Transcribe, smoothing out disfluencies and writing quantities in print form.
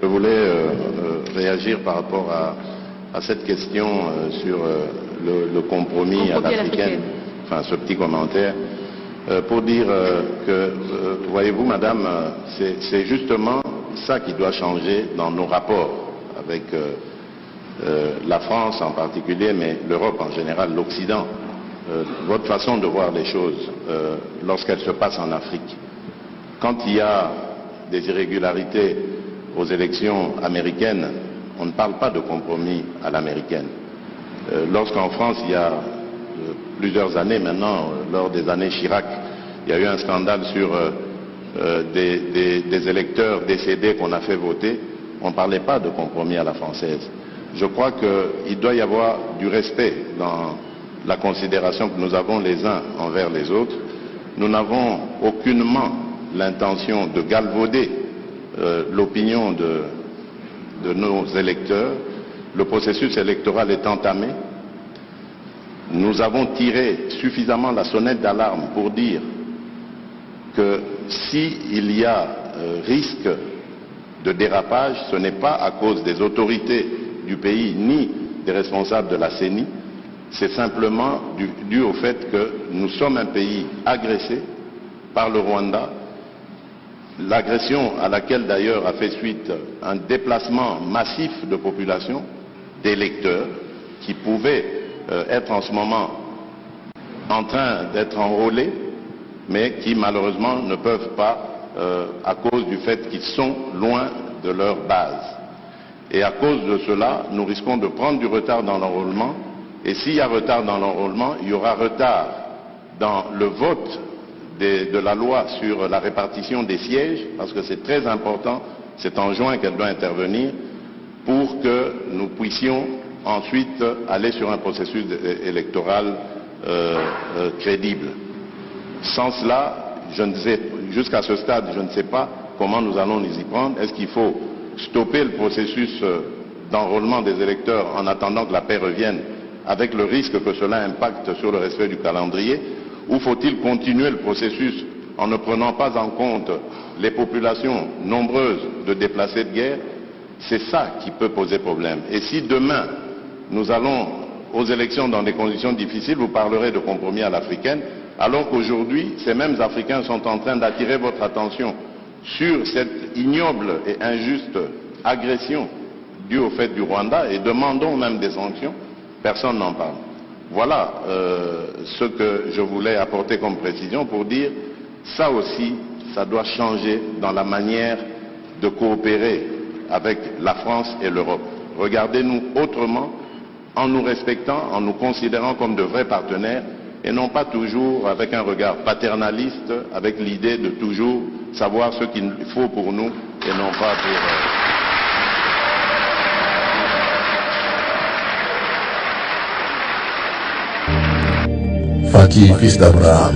Je voulais réagir par rapport à cette question sur le compromis à l'africaine, enfin ce petit commentaire, pour dire que, voyez-vous madame, c'est justement ça qui doit changer dans nos rapports avec la France en particulier, mais l'Europe en général, l'Occident. Votre façon de voir les choses lorsqu'elles se passent en Afrique. Quand il y a des irrégularités aux élections américaines, on ne parle pas de compromis à l'américaine. Lorsqu'en France, il y a plusieurs années maintenant, lors des années Chirac, il y a eu un scandale sur des électeurs décédés qu'on a fait voter, on ne parlait pas de compromis à la française. Je crois qu'il doit y avoir du respect dans la considération que nous avons les uns envers les autres. Nous n'avons aucunement l'intention de galvauder l'opinion de nos électeurs. Le processus électoral est entamé. Nous avons tiré suffisamment la sonnette d'alarme pour dire que s'il y a risque de dérapage, ce n'est pas à cause des autorités du pays ni des responsables de la CENI, c'est simplement dû au fait que nous sommes un pays agressé par le Rwanda, l'agression à laquelle d'ailleurs a fait suite un déplacement massif de population, d'électeurs, qui pouvaient être en ce moment en train d'être enrôlés, mais qui malheureusement ne peuvent pas à cause du fait qu'ils sont loin de leur base. Et à cause de cela, nous risquons de prendre du retard dans l'enrôlement. Et s'il y a retard dans l'enrôlement, il y aura retard dans le vote de la loi sur la répartition des sièges, parce que c'est très important, c'est en juin qu'elle doit intervenir, pour que nous puissions ensuite aller sur un processus électoral crédible. Sans cela, jusqu'à ce stade, je ne sais pas comment nous allons nous y prendre. Est-ce qu'il faut stopper le processus d'enrôlement des électeurs en attendant que la paix revienne, avec le risque que cela impacte sur le respect du calendrier, ou faut-il continuer le processus en ne prenant pas en compte les populations nombreuses de déplacés de guerre? C'est ça qui peut poser problème. Et si demain, nous allons aux élections dans des conditions difficiles, vous parlerez de compromis à l'africaine, alors qu'aujourd'hui, ces mêmes Africains sont en train d'attirer votre attention sur cette ignoble et injuste agression due au fait du Rwanda, et demandons même des sanctions. Personne n'en parle. Voilà ce que je voulais apporter comme précision pour dire, ça aussi, ça doit changer dans la manière de coopérer avec la France et l'Europe. Regardez-nous autrement, en nous respectant, en nous considérant comme de vrais partenaires, et non pas toujours avec un regard paternaliste, avec l'idée de toujours savoir ce qu'il faut pour nous, et non pas pour... Faki, fils d'Abraham.